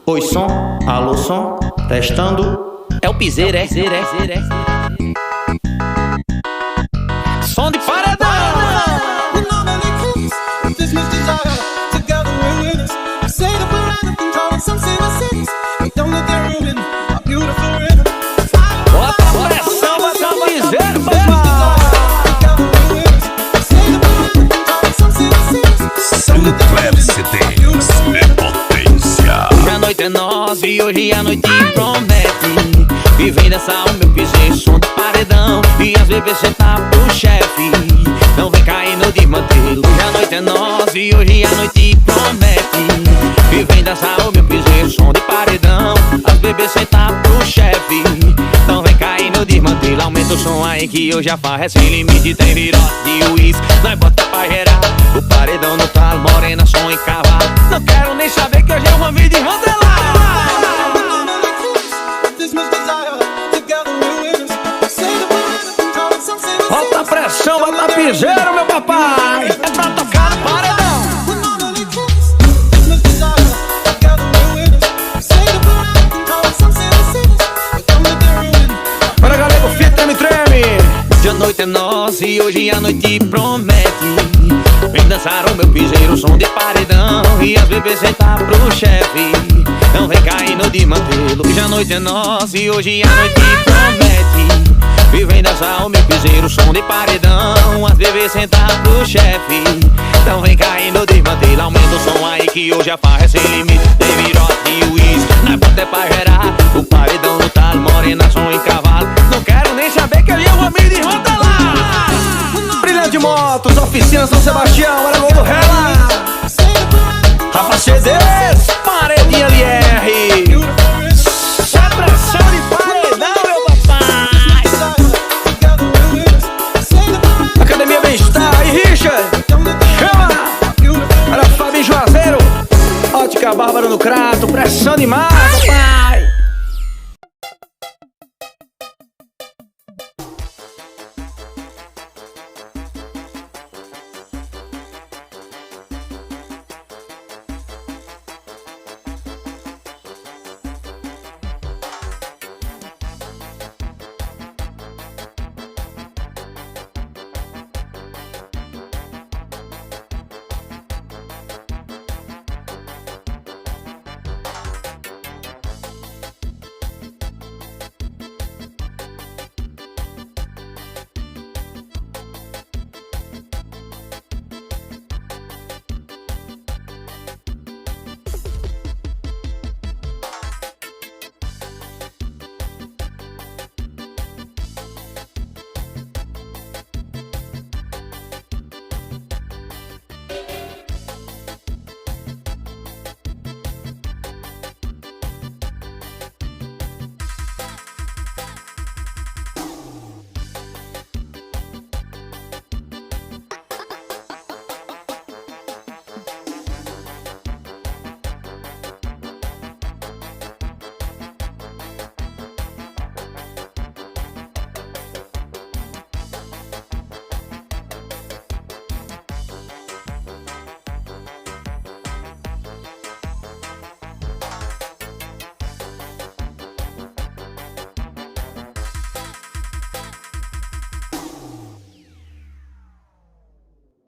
Oi, som, alô, som, testando. É o piseiro, é. Som de paredão. Bota a pressão, bota o piseiro, papai. Sinclair CDs é potência. Hoje a noite é nossa e hoje a noite promete. E vem dançar o meu piseiro, som de paredão. E as bebês sentar pro chefe, não vem caindo de mantelo. Hoje a noite é nossa e hoje a noite promete. E vem dançar o meu piseiro, som de paredão. As bebês sentar pro chefe, não vem caindo de mantelo. Aumenta o som aí que hoje a farra é sem limite. Tem virote de uísque, nós bota pra gerar. O paredão no talo, morena, som em cavalo. Não quero nem saber que hoje é uma vida de rodelar. Bota a pressão, bota a piseiro, meu papai. É pra tocar no paredão. Bora, galera, o fio treme. Hoje a noite é nossa e hoje a noite promete. Vem dançar o meu piseiro, som de paredão. E as bebês sentar pro chefe, não vem caindo de mantelo. Hoje a noite é nossa e hoje a noite promete. E vem dançar o meu piseiro, som de paredão. As bebês sentar pro chefe, não vem caindo de mantelo. Aumenta o som aí que hoje a farra é sem limite. Tem virote e uísque, nós bota é pra gerar. O paredão no talo, morena, som em cavalo. Não quero nem saber que eu ia uma mídia de rodelar. Brilhante Motos, oficina São Sebastião.